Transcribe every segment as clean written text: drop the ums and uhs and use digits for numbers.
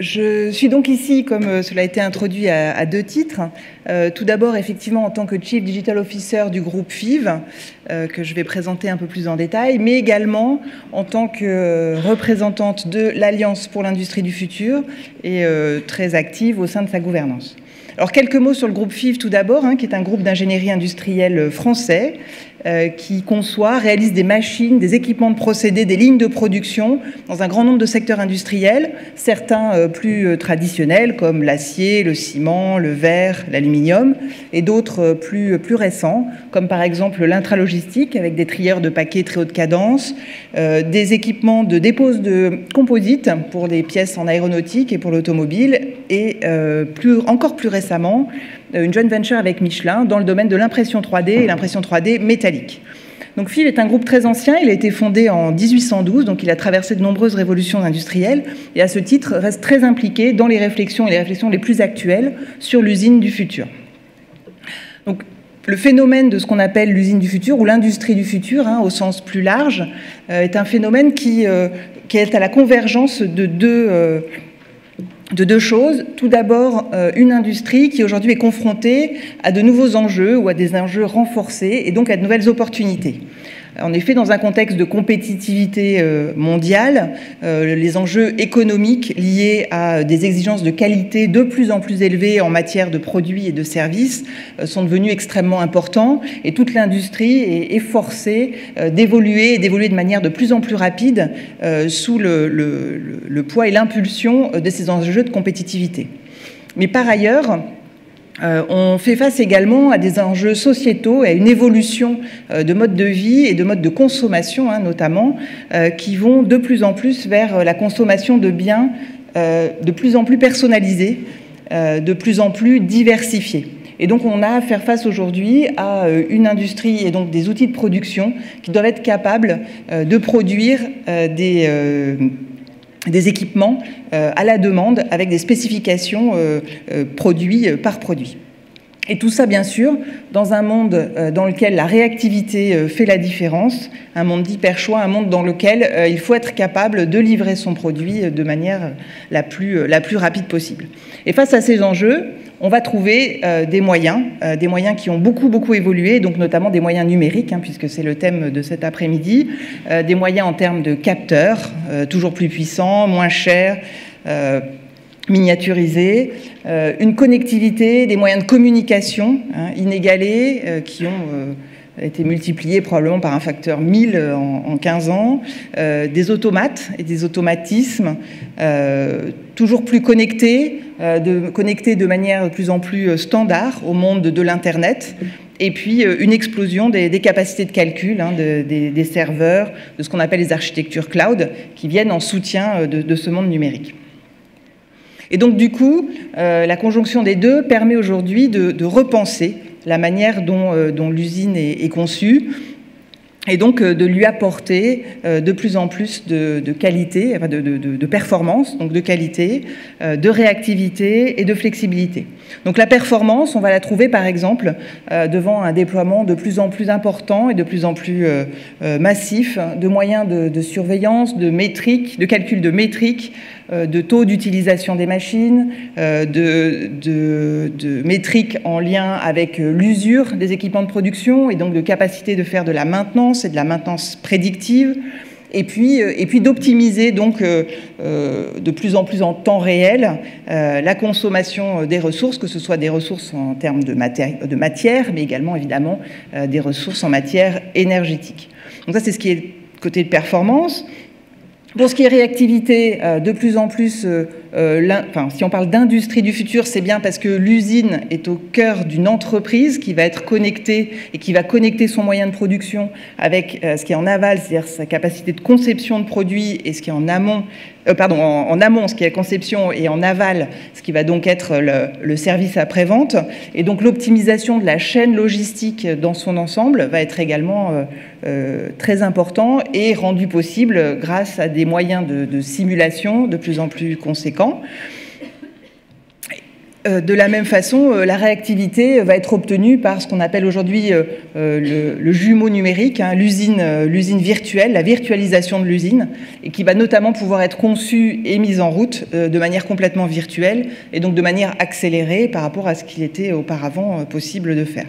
Je suis donc ici, comme cela a été introduit, à deux titres. Tout d'abord, effectivement, en tant que Chief Digital Officer du groupe FIV, que je vais présenter un peu plus en détail, mais également en tant que représentante de l'Alliance pour l'industrie du futur et très active au sein de sa gouvernance. Alors, quelques mots sur le groupe FIV tout d'abord, qui est un groupe d'ingénierie industrielle français qui conçoit, réalise des machines, des équipements de procédés, des lignes de production dans un grand nombre de secteurs industriels, certains plus traditionnels comme l'acier, le ciment, le verre, l'aluminium, et d'autres plus récents, comme par exemple l'intralogistique avec des trieurs de paquets très haute cadence, des équipements de dépose de composites pour les pièces en aéronautique et pour l'automobile, et encore plus récemment, une joint venture avec Michelin dans le domaine de l'impression 3D et l'impression 3D métallique. Donc FIV est un groupe très ancien, il a été fondé en 1812, donc il a traversé de nombreuses révolutions industrielles et à ce titre reste très impliqué dans les réflexions les plus actuelles sur l'usine du futur. Donc le phénomène de ce qu'on appelle l'usine du futur ou l'industrie du futur, au sens plus large, est un phénomène qui est à la convergence de deux choses. Tout d'abord, une industrie qui aujourd'hui est confrontée à de nouveaux enjeux ou à des enjeux renforcés et donc à de nouvelles opportunités. En effet, dans un contexte de compétitivité mondiale, les enjeux économiques liés à des exigences de qualité de plus en plus élevées en matière de produits et de services sont devenus extrêmement importants et toute l'industrie est forcée d'évoluer de manière de plus en plus rapide sous le poids et l'impulsion de ces enjeux de compétitivité. Mais par ailleurs, on fait face également à des enjeux sociétaux et à une évolution de mode de vie et de mode de consommation, notamment, qui vont de plus en plus vers la consommation de biens de plus en plus personnalisés, de plus en plus diversifiés. Et donc, on a à faire face aujourd'hui à une industrie et donc des outils de production qui doivent être capables de produire des équipements à la demande avec des spécifications produit par produit. Et tout ça, bien sûr, dans un monde dans lequel la réactivité fait la différence, un monde d'hyper-choix, un monde dans lequel il faut être capable de livrer son produit de manière la plus rapide possible. Et face à ces enjeux, on va trouver des moyens qui ont beaucoup évolué, donc notamment des moyens numériques, puisque c'est le thème de cet après-midi, des moyens en termes de capteurs, toujours plus puissants, moins chers, miniaturisés, une connectivité, des moyens de communication inégalés qui ont été multipliés probablement par un facteur 1000 en 15 ans, des automates et des automatismes toujours plus connectés de manière de plus en plus standard au monde de l'Internet, et puis une explosion des capacités de calcul des serveurs, de ce qu'on appelle les architectures cloud, qui viennent en soutien de ce monde numérique. Et donc, du coup, la conjonction des deux permet aujourd'hui de repenser la manière dont l'usine est conçue et donc de lui apporter de plus en plus de qualité, de performance, donc de qualité, de réactivité et de flexibilité. Donc la performance, on va la trouver par exemple devant un déploiement de plus en plus important et de plus en plus massif de moyens de surveillance, de métriques, de calcul de métriques, de taux d'utilisation des machines, de métriques en lien avec l'usure des équipements de production et donc de capacité de faire de la maintenance et de la maintenance prédictive, et puis d'optimiser donc de plus en plus en temps réel la consommation des ressources, que ce soit des ressources en termes de matière, mais également évidemment des ressources en matière énergétique. Donc ça, c'est ce qui est côté de performance. Pour ce qui est réactivité, de plus en plus, si on parle d'industrie du futur, c'est bien parce que l'usine est au cœur d'une entreprise qui va être connectée et qui va connecter son moyen de production avec ce qui est en aval, c'est-à-dire sa capacité de conception de produits, et ce qui est en amont, en amont, ce qui est conception, et en aval, ce qui va donc être le service après-vente. Et donc l'optimisation de la chaîne logistique dans son ensemble va être également très important et rendu possible grâce à des moyens de simulation de plus en plus conséquents. De la même façon, la réactivité va être obtenue par ce qu'on appelle aujourd'hui le jumeau numérique, hein, l'usine virtuelle, la virtualisation de l'usine, et qui va notamment pouvoir être conçue et mise en route de manière complètement virtuelle, et donc de manière accélérée par rapport à ce qu'il était auparavant possible de faire.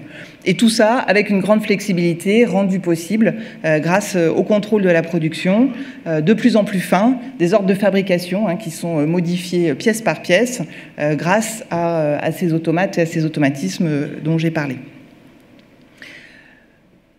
Et tout ça avec une grande flexibilité rendue possible grâce au contrôle de la production, de plus en plus fin, des ordres de fabrication hein, qui sont modifiés pièce par pièce grâce à ces automates et à ces automatismes dont j'ai parlé.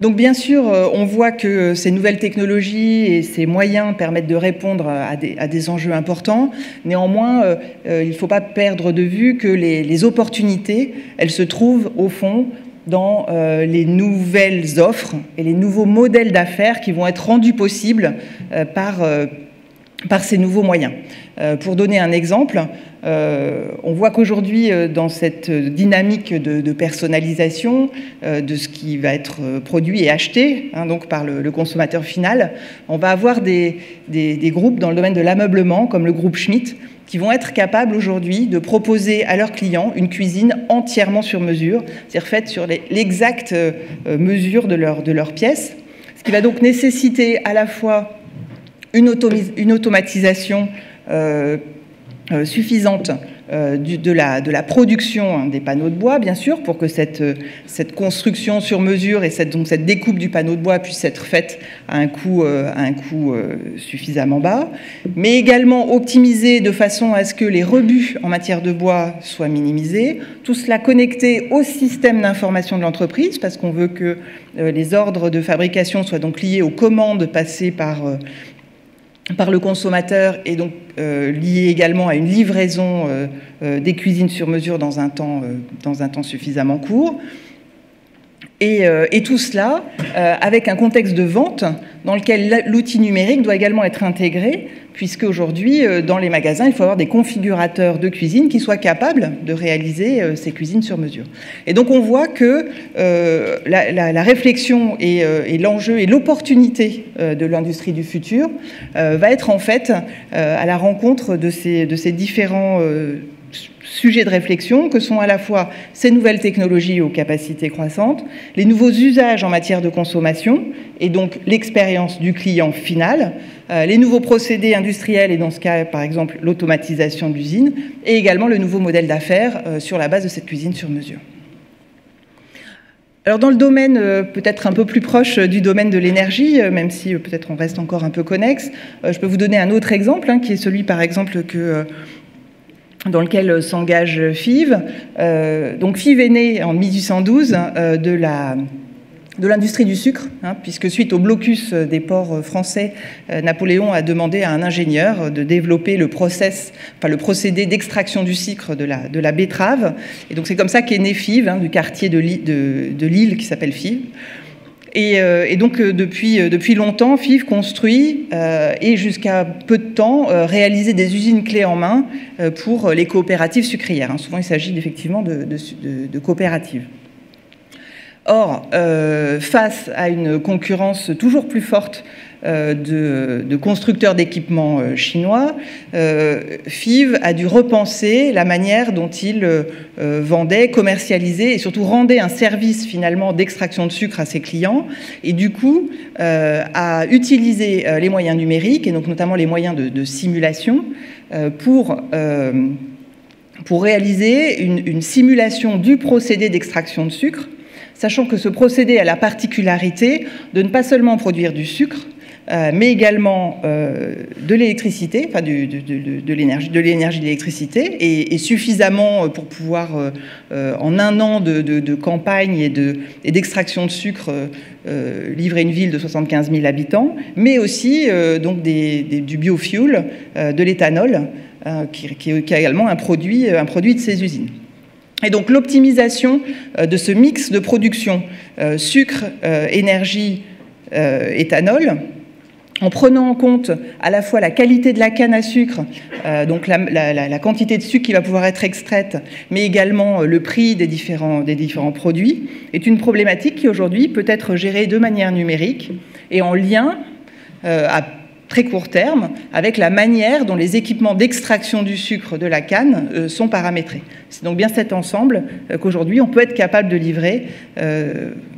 Donc bien sûr, on voit que ces nouvelles technologies et ces moyens permettent de répondre à des enjeux importants. Néanmoins, il ne faut pas perdre de vue que les opportunités, elles se trouvent au fond dans les nouvelles offres et les nouveaux modèles d'affaires qui vont être rendus possibles par ces nouveaux moyens. Pour donner un exemple, on voit qu'aujourd'hui, dans cette dynamique de personnalisation de ce qui va être produit et acheté hein, donc par le consommateur final, on va avoir des groupes dans le domaine de l'ameublement, comme le groupe Schmitt, qui vont être capables aujourd'hui de proposer à leurs clients une cuisine entièrement sur mesure, c'est-à-dire faite sur l'exacte mesure de leurs pièces, ce qui va donc nécessiter à la fois une automatisation suffisante de la production des panneaux de bois, bien sûr, pour que cette construction sur mesure et donc cette découpe du panneau de bois puisse être faite à un coût suffisamment bas, mais également optimisée de façon à ce que les rebuts en matière de bois soient minimisés, tout cela connecté au système d'information de l'entreprise, parce qu'on veut que les ordres de fabrication soient donc liés aux commandes passées par le consommateur et donc lié également à une livraison des cuisines sur mesure dans un temps suffisamment court. Et tout cela avec un contexte de vente dans lequel l'outil numérique doit également être intégré, puisque aujourd'hui, dans les magasins, il faut avoir des configurateurs de cuisine qui soient capables de réaliser ces cuisines sur mesure. Et donc on voit que la réflexion et l'enjeu et l'opportunité de l'industrie du futur va être en fait à la rencontre de ces différents sujets de réflexion que sont à la fois ces nouvelles technologies aux capacités croissantes, les nouveaux usages en matière de consommation et donc l'expérience du client final, les nouveaux procédés industriels et dans ce cas par exemple l'automatisation de l'usine et également le nouveau modèle d'affaires sur la base de cette cuisine sur mesure. Alors dans le domaine peut-être un peu plus proche du domaine de l'énergie, même si peut-être on reste encore un peu connexe, je peux vous donner un autre exemple qui est celui par exemple dans lequel s'engage FIV. Donc FIV est né en 1812 de l'industrie du sucre, puisque suite au blocus des ports français, Napoléon a demandé à un ingénieur de développer le procédé d'extraction du sucre de la betterave. Et donc c'est comme ça qu'est né FIV, du quartier de Lille qui s'appelle FIV. Et donc depuis longtemps, FIV construit et jusqu'à peu de temps réalisait des usines clés en main pour les coopératives sucrières. Souvent, il s'agit effectivement de coopératives. Or, face à une concurrence toujours plus forte de constructeurs d'équipements chinois, FIV a dû repenser la manière dont il vendait, commercialisait et surtout rendait un service finalement d'extraction de sucre à ses clients et du coup a utilisé les moyens numériques et donc notamment les moyens de simulation pour réaliser une simulation du procédé d'extraction de sucre, sachant que ce procédé a la particularité de ne pas seulement produire du sucre, mais également de l'électricité, enfin de l'énergie d'électricité, et suffisamment pour pouvoir, en un an de campagne et d'extraction de sucre, livrer une ville de 75 000 habitants, mais aussi donc du biofuel, de l'éthanol, qui est également un produit de ces usines. Et donc l'optimisation de ce mix de production sucre, énergie, éthanol, en prenant en compte à la fois la qualité de la canne à sucre, donc la quantité de sucre qui va pouvoir être extraite, mais également le prix des différents produits, est une problématique qui aujourd'hui peut être gérée de manière numérique et en lien à très court terme avec la manière dont les équipements d'extraction du sucre de la canne sont paramétrés. C'est donc bien cet ensemble qu'aujourd'hui on peut être capable de livrer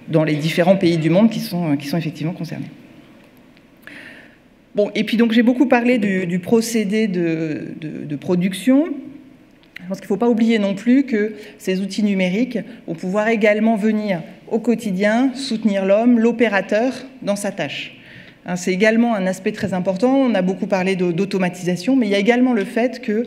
dans les différents pays du monde qui sont effectivement concernés. Bon, et puis donc j'ai beaucoup parlé du procédé de production. Je pense qu'il ne faut pas oublier non plus que ces outils numériques vont pouvoir également venir au quotidien soutenir l'homme, l'opérateur, dans sa tâche. C'est également un aspect très important. On a beaucoup parlé d'automatisation, mais il y a également le fait que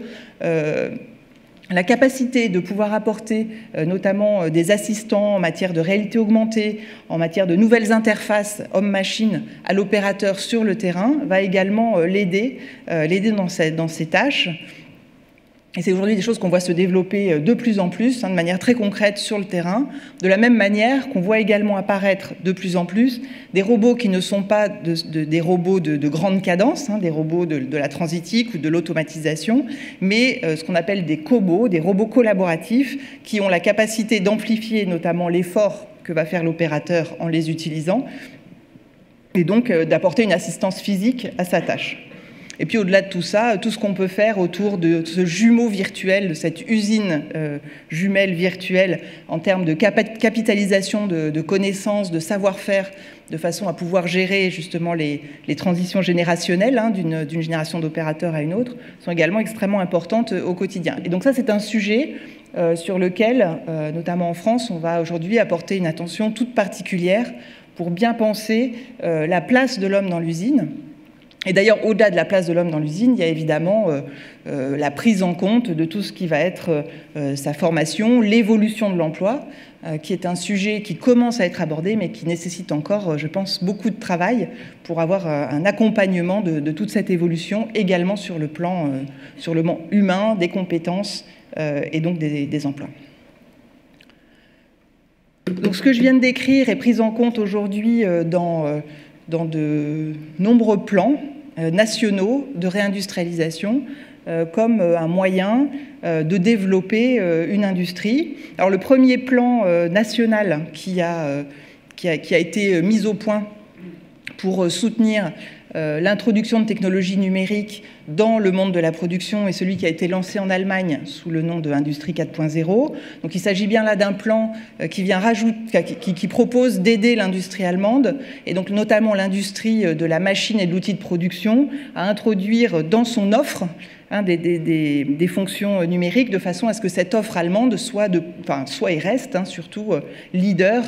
la capacité de pouvoir apporter notamment des assistants en matière de réalité augmentée, en matière de nouvelles interfaces homme-machine à l'opérateur sur le terrain va également l'aider dans ses tâches. Et c'est aujourd'hui des choses qu'on voit se développer de plus en plus, de manière très concrète sur le terrain, de la même manière qu'on voit également apparaître de plus en plus des robots qui ne sont pas des robots de grande cadence, des robots de la transitique ou de l'automatisation, mais ce qu'on appelle des cobots, des robots collaboratifs qui ont la capacité d'amplifier notamment l'effort que va faire l'opérateur en les utilisant, et donc d'apporter une assistance physique à sa tâche. Et puis au-delà de tout ça, tout ce qu'on peut faire autour de ce jumeau virtuel, de cette usine jumelle virtuelle en termes de capitalisation de connaissances, de savoir-faire, de façon à pouvoir gérer justement les transitions générationnelles d'une génération d'opérateurs à une autre, sont également extrêmement importantes au quotidien. Et donc ça, c'est un sujet sur lequel, notamment en France, on va aujourd'hui apporter une attention toute particulière pour bien penser la place de l'homme dans l'usine. Et d'ailleurs, au-delà de la place de l'homme dans l'usine, il y a évidemment la prise en compte de tout ce qui va être sa formation, l'évolution de l'emploi, qui est un sujet qui commence à être abordé, mais qui nécessite encore, je pense, beaucoup de travail pour avoir un accompagnement de toute cette évolution, également sur le plan humain, des compétences et donc des emplois. Donc ce que je viens de décrire est pris en compte aujourd'hui dans de nombreux plans nationaux de réindustrialisation comme un moyen de développer une industrie. Alors le premier plan national qui a été mis au point pour soutenir l'introduction de technologies numériques dans le monde de la production est celui qui a été lancé en Allemagne sous le nom de Industrie 4.0. Donc il s'agit bien là d'un plan qui propose d'aider l'industrie allemande, et donc notamment l'industrie de la machine et de l'outil de production, à introduire dans son offre des fonctions numériques de façon à ce que cette offre allemande soit et reste surtout leader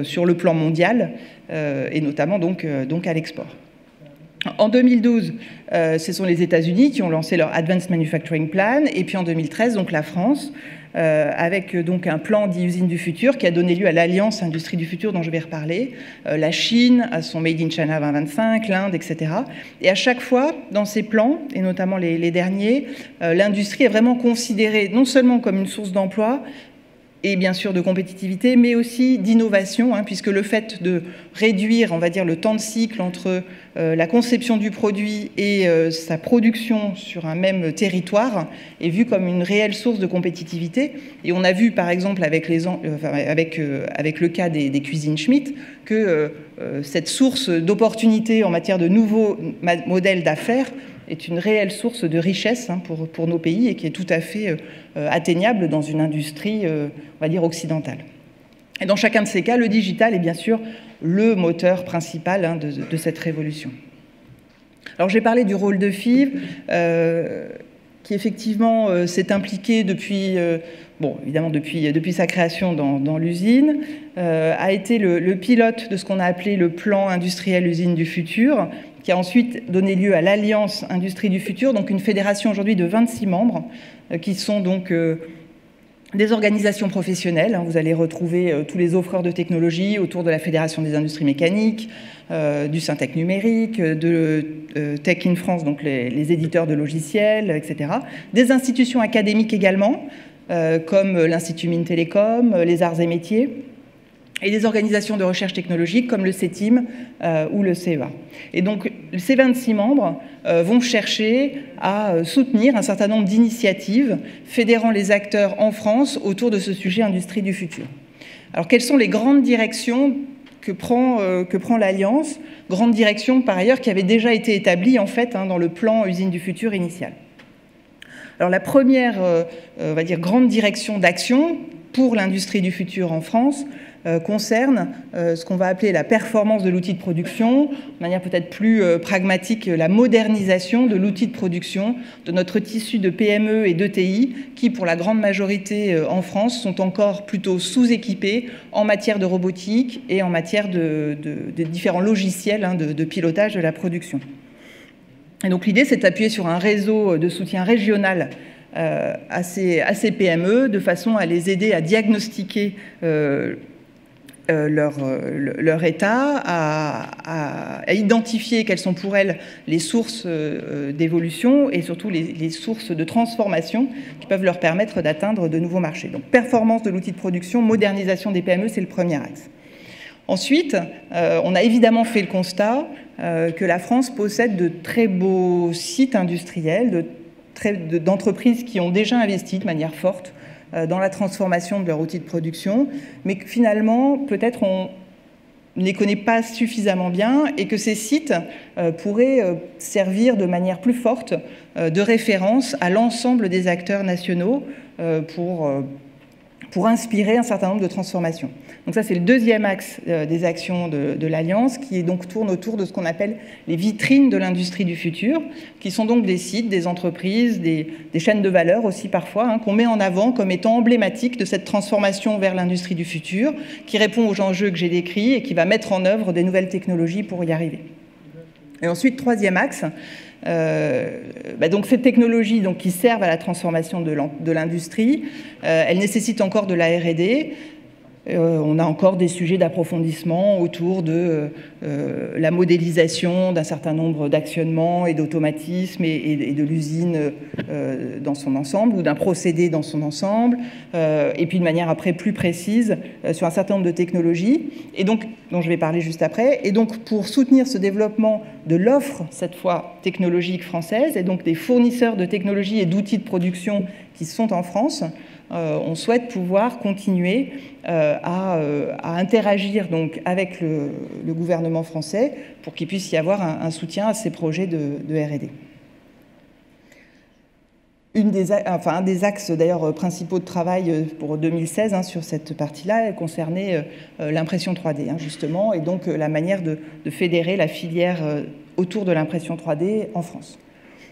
sur le plan mondial et notamment donc à l'export. En 2012, ce sont les États-Unis qui ont lancé leur Advanced Manufacturing Plan, et puis en 2013, donc la France, avec donc un plan dit usine du futur qui a donné lieu à l'Alliance Industrie du futur dont je vais reparler, la Chine à son Made in China 2025, l'Inde, etc. Et à chaque fois, dans ces plans, et notamment les derniers, l'industrie est vraiment considérée non seulement comme une source d'emploi, et bien sûr de compétitivité, mais aussi d'innovation, puisque le fait de réduire, on va dire, le temps de cycle entre la conception du produit et sa production sur un même territoire est vu comme une réelle source de compétitivité. Et on a vu, par exemple, avec le cas des cuisines Schmitt, que cette source d'opportunités en matière de nouveaux modèles d'affaires est une réelle source de richesse pour nos pays et qui est tout à fait atteignable dans une industrie, on va dire, occidentale. Et dans chacun de ces cas, le digital est bien sûr le moteur principal de cette révolution. Alors j'ai parlé du rôle de FIV, qui effectivement s'est impliqué depuis sa création dans l'usine, a été le pilote de ce qu'on a appelé le plan industriel usine du futur, qui a ensuite donné lieu à l'Alliance Industrie du futur, donc une fédération aujourd'hui de 26 membres, qui sont donc des organisations professionnelles. Vous allez retrouver tous les offreurs de technologies autour de la Fédération des industries mécaniques, du Syntec numérique, de Tech in France, donc les éditeurs de logiciels, etc. Des institutions académiques également, comme l'Institut Mines Télécom, les Arts et Métiers, et des organisations de recherche technologique comme le CETIM ou le CEA. Et donc, ces 26 membres vont chercher à soutenir un certain nombre d'initiatives fédérant les acteurs en France autour de ce sujet industrie du futur. Alors, quelles sont les grandes directions que prend l'Alliance, grande direction par ailleurs qui avait déjà été établie en fait dans le plan Usine du futur initial. Alors la première, on va dire, grande direction d'action pour l'industrie du futur en France concerne ce qu'on va appeler la performance de l'outil de production, de manière peut-être plus pragmatique, la modernisation de l'outil de production de notre tissu de PME et d'ETI qui, pour la grande majorité en France, sont encore plutôt sous-équipés en matière de robotique et en matière de différents logiciels de pilotage de la production. Et donc l'idée, c'est d'appuyer sur un réseau de soutien régional à ces PME, de façon à les aider à diagnostiquer leur état, à identifier quelles sont pour elles les sources d'évolution et surtout les sources de transformation qui peuvent leur permettre d'atteindre de nouveaux marchés. Donc performance de l'outil de production, modernisation des PME, c'est le premier axe. Ensuite, on a évidemment fait le constat que la France possède de très beaux sites industriels, d'entreprises qui ont déjà investi de manière forte dans la transformation de leur outil de production, mais que finalement, peut-être on ne les connaît pas suffisamment bien et que ces sites pourraient servir de manière plus forte de référence à l'ensemble des acteurs nationaux pour inspirer un certain nombre de transformations. Donc ça, c'est le deuxième axe des actions de l'Alliance, qui tourne autour de ce qu'on appelle les vitrines de l'industrie du futur, qui sont donc des sites, des entreprises, des chaînes de valeur aussi parfois, qu'on met en avant comme étant emblématiques de cette transformation vers l'industrie du futur, qui répond aux enjeux que j'ai décrits et qui va mettre en œuvre des nouvelles technologies pour y arriver. Et ensuite, troisième axe, donc ces technologies qui servent à la transformation de l'industrie, elles nécessitent encore de la R&D. On a encore des sujets d'approfondissement autour de la modélisation d'un certain nombre d'actionnements et d'automatismes et de l'usine dans son ensemble ou d'un procédé dans son ensemble, et puis de manière après plus précise sur un certain nombre de technologies, et donc, dont je vais parler juste après. Et donc pour soutenir ce développement de l'offre, cette fois technologique française, et donc des fournisseurs de technologies et d'outils de production qui sont en France, on souhaite pouvoir continuer à interagir donc avec le gouvernement français pour qu'il puisse y avoir un soutien à ces projets de R&D. Un des axes d'ailleurs principaux de travail pour 2016 sur cette partie-là concernait l'impression 3D justement, et donc la manière de fédérer la filière autour de l'impression 3D en France.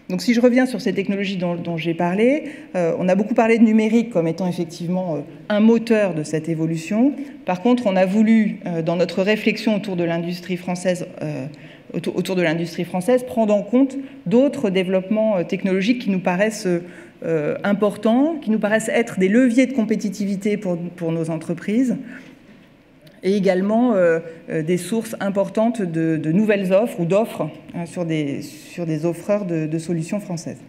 Donc si je reviens sur ces technologies dont j'ai parlé, on a beaucoup parlé de numérique comme étant effectivement un moteur de cette évolution. Par contre, on a voulu, dans notre réflexion autour de l'industrie française, prendre en compte d'autres développements technologiques qui nous paraissent importants, qui nous paraissent être des leviers de compétitivité pour nos entreprises, et également des sources importantes de nouvelles offres ou d'offres sur des offreurs de solutions françaises.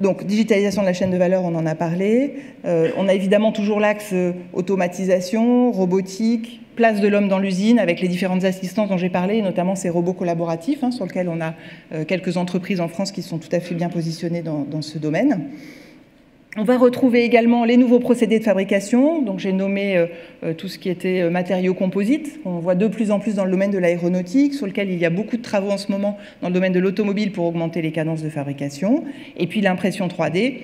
Donc, digitalisation de la chaîne de valeur, on en a parlé. On a évidemment toujours l'axe automatisation, robotique, place de l'homme dans l'usine, avec les différentes assistances dont j'ai parlé, notamment ces robots collaboratifs, sur lesquels on a quelques entreprises en France qui sont tout à fait bien positionnées dans ce domaine. On va retrouver également les nouveaux procédés de fabrication. Donc j'ai nommé tout ce qui était matériaux composites. On voit de plus en plus dans le domaine de l'aéronautique, sur lequel il y a beaucoup de travaux en ce moment dans le domaine de l'automobile pour augmenter les cadences de fabrication. Et puis l'impression 3D,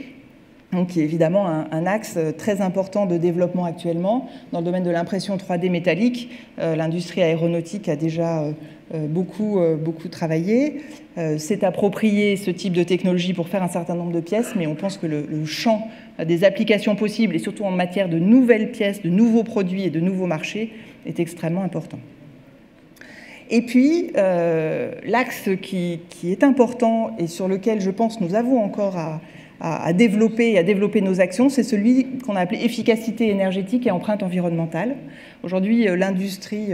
donc qui est évidemment un axe très important de développement actuellement. Dans le domaine de l'impression 3D métallique, l'industrie aéronautique a déjà beaucoup travaillé, s'est approprié ce type de technologie pour faire un certain nombre de pièces, mais on pense que le champ des applications possibles, et surtout en matière de nouvelles pièces, de nouveaux produits et de nouveaux marchés, est extrêmement important. Et puis, l'axe qui est important et sur lequel je pense nous avons encore à développer nos actions, c'est celui qu'on a appelé efficacité énergétique et empreinte environnementale. Aujourd'hui, l'industrie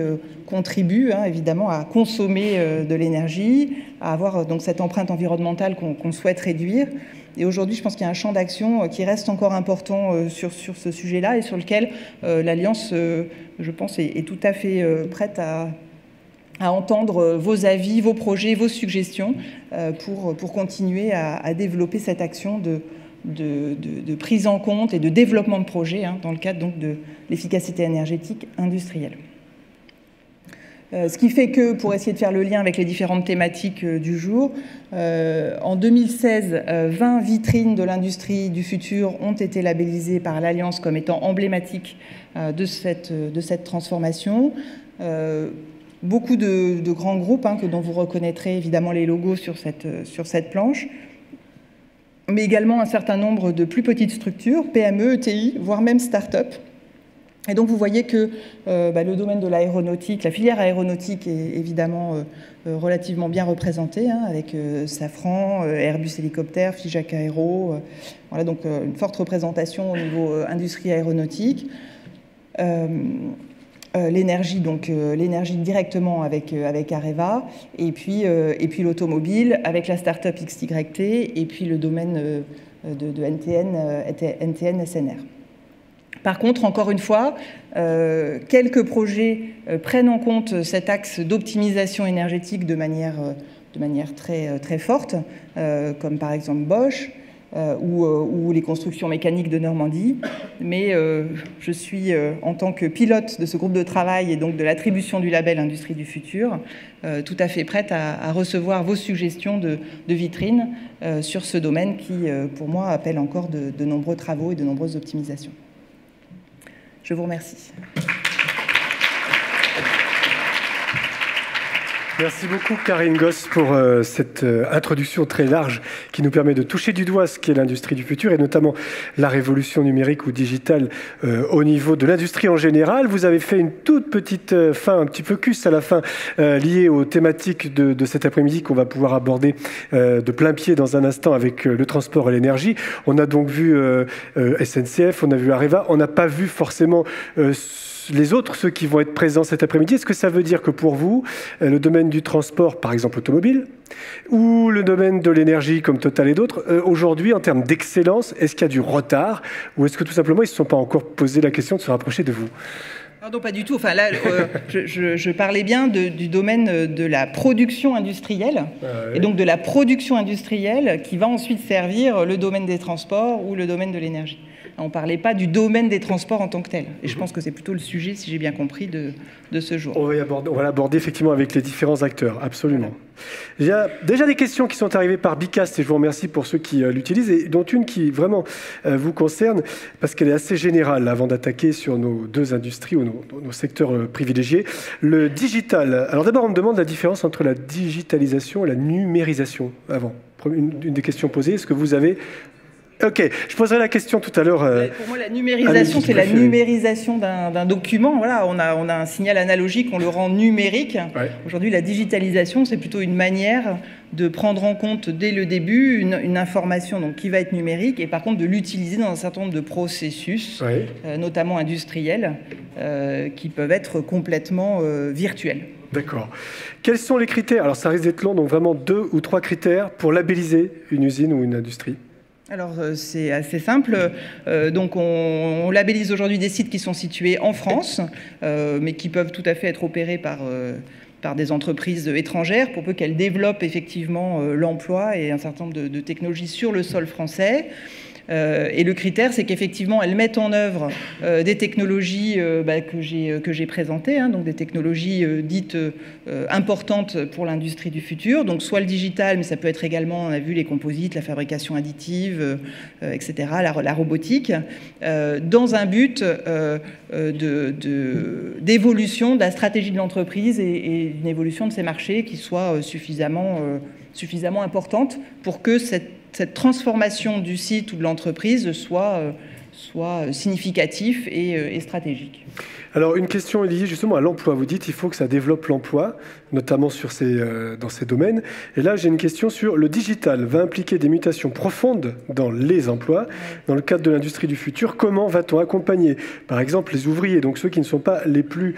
contribue évidemment à consommer de l'énergie, à avoir donc cette empreinte environnementale qu'on souhaite réduire. Et aujourd'hui, je pense qu'il y a un champ d'action qui reste encore important sur ce sujet-là et sur lequel l'Alliance, je pense, est tout à fait prête à entendre vos avis, vos projets, vos suggestions pour continuer à développer cette action de prise en compte et de développement de projets dans le cadre donc de l'efficacité énergétique industrielle. Ce qui fait que, pour essayer de faire le lien avec les différentes thématiques du jour, en 2016, 20 vitrines de l'industrie du futur ont été labellisées par l'Alliance comme étant emblématiques de cette transformation. Beaucoup de grands groupes dont vous reconnaîtrez évidemment les logos sur cette planche, mais également un certain nombre de plus petites structures, PME, ETI, voire même start-up. Et donc vous voyez que le domaine de l'aéronautique, la filière aéronautique est évidemment relativement bien représentée, avec Safran, Airbus Hélicoptère, Figeac Aéro, voilà, donc une forte représentation au niveau industrie aéronautique. L'énergie, donc l'énergie directement avec Areva, et puis l'automobile avec la start-up XYT, et puis le domaine de NTN SNR. Par contre, encore une fois, quelques projets prennent en compte cet axe d'optimisation énergétique de manière très forte, comme par exemple Bosch, ou les constructions mécaniques de Normandie. Mais je suis, en tant que pilote de ce groupe de travail et donc de l'attribution du label Industrie du futur, tout à fait prête à recevoir vos suggestions de vitrines sur ce domaine qui, pour moi, appelle encore de nombreux travaux et de nombreuses optimisations. Je vous remercie. Merci beaucoup Karine Goss pour cette introduction très large qui nous permet de toucher du doigt ce qu'est l'industrie du futur et notamment la révolution numérique ou digitale au niveau de l'industrie en général. Vous avez fait une toute petite fin, un petit focus à la fin lié aux thématiques de cet après-midi qu'on va pouvoir aborder de plein pied dans un instant avec le transport et l'énergie. On a donc vu SNCF, on a vu Areva, on n'a pas vu forcément les autres, ceux qui vont être présents cet après-midi. Est-ce que ça veut dire que pour vous, le domaine du transport, par exemple automobile, ou le domaine de l'énergie comme Total et d'autres, aujourd'hui, en termes d'excellence, est-ce qu'il y a du retard, ou est-ce que tout simplement, ils ne se sont pas encore posé la question de se rapprocher de vous ? Pardon, pas du tout. Enfin, là, je parlais bien du domaine de la production industrielle, et donc de la production industrielle qui va ensuite servir le domaine des transports ou le domaine de l'énergie. On ne parlait pas du domaine des transports en tant que tel. Et je pense que c'est plutôt le sujet, si j'ai bien compris, de ce jour. On va l'aborder effectivement avec les différents acteurs, absolument. Voilà. Il y a déjà des questions qui sont arrivées par Bicast, et je vous remercie pour ceux qui l'utilisent, et dont une qui vraiment vous concerne, parce qu'elle est assez générale, avant d'attaquer sur nos deux industries ou nos secteurs privilégiés. Le digital. Alors d'abord, on me demande la différence entre la digitalisation et la numérisation. Avant, une des questions posées, est-ce que vous avez... Ok, je poserai la question tout à l'heure. Pour moi, la numérisation, c'est la numérisation d'un document. Voilà, on a un signal analogique, on le rend numérique. Ouais. Aujourd'hui, la digitalisation, c'est plutôt une manière de prendre en compte dès le début une information donc, qui va être numérique et par contre de l'utiliser dans un certain nombre de processus, notamment industriels, qui peuvent être complètement virtuels. D'accord. Quels sont les critères? Alors ça risque d'être long, donc vraiment 2 ou 3 critères pour labelliser une usine ou une industrie. Alors c'est assez simple, donc on labellise aujourd'hui des sites qui sont situés en France, mais qui peuvent tout à fait être opérés par des entreprises étrangères pour peu qu'elles développent effectivement l'emploi et un certain nombre de technologies sur le sol français. Et le critère, c'est qu'effectivement, elles mettent en œuvre des technologies que j'ai présentées, donc des technologies dites importantes pour l'industrie du futur. Donc soit le digital, mais ça peut être également, on a vu les composites, la fabrication additive, etc., la robotique, dans un but d'évolution de la stratégie de l'entreprise et d'une évolution de ces marchés qui soit suffisamment importante pour que cette transformation du site ou de l'entreprise soit significatif et stratégique. Alors, une question est liée justement à l'emploi. Vous dites qu'il faut que ça développe l'emploi, notamment dans ces domaines. Et là, j'ai une question sur le digital. Va impliquer des mutations profondes dans les emplois. Dans le cadre de l'industrie du futur, comment va-t-on accompagner, par exemple, les ouvriers, donc ceux qui ne sont pas les plus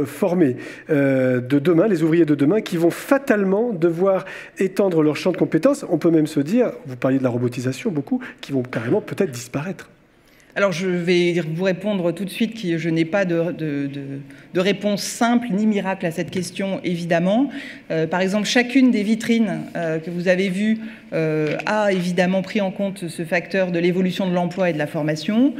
formés de demain, les ouvriers de demain, qui vont fatalement devoir étendre leur champ de compétences. On peut même se dire, vous parliez de la robotisation beaucoup, qui vont carrément peut-être disparaître. Alors, je vais vous répondre tout de suite que je n'ai pas de réponse simple ni miracle à cette question, évidemment. Par exemple, chacune des vitrines que vous avez vues a évidemment pris en compte ce facteur de l'évolution de l'emploi et de la formation.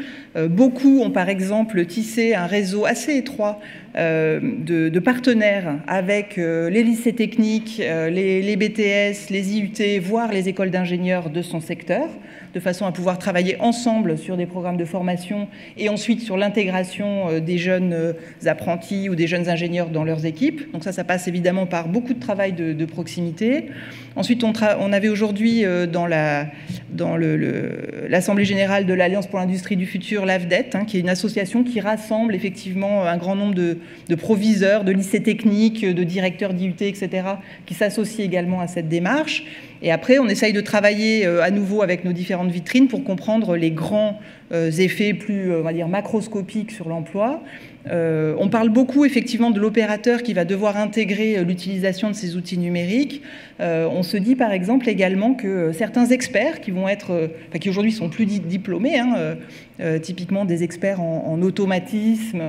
Beaucoup ont par exemple tissé un réseau assez étroit de partenaires avec les lycées techniques, les BTS, les IUT, voire les écoles d'ingénieurs de son secteur, de façon à pouvoir travailler ensemble sur des programmes de formation et ensuite sur l'intégration des jeunes apprentis ou des jeunes ingénieurs dans leurs équipes. Donc ça passe évidemment par beaucoup de travail de proximité. Ensuite, on avait aujourd'hui dans l'Assemblée générale de l'Alliance pour l'industrie du futur, l'AFDET, qui est une association qui rassemble effectivement un grand nombre de proviseurs, de lycées techniques, de directeurs d'IUT, etc., qui s'associent également à cette démarche. Et après, on essaye de travailler à nouveau avec nos différentes vitrines pour comprendre les grands effets plus, on va dire, macroscopiques sur l'emploi. On parle beaucoup effectivement de l'opérateur qui va devoir intégrer l'utilisation de ces outils numériques. On se dit par exemple également que certains experts qui vont être, qui aujourd'hui sont plus diplômés, typiquement des experts en automatisme,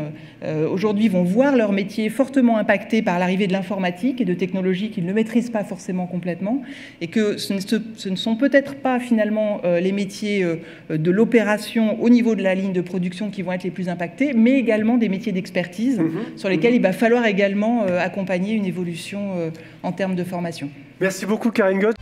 aujourd'hui vont voir leur métier fortement impacté par l'arrivée de l'informatique et de technologies qu'ils ne maîtrisent pas forcément complètement, et que ce ne sont peut-être pas finalement les métiers de l'opération au niveau de la ligne de production qui vont être les plus impactés, mais également des métiers d'expertise sur lesquels il va falloir également accompagner une évolution en termes de formation. Merci beaucoup Karine Goss.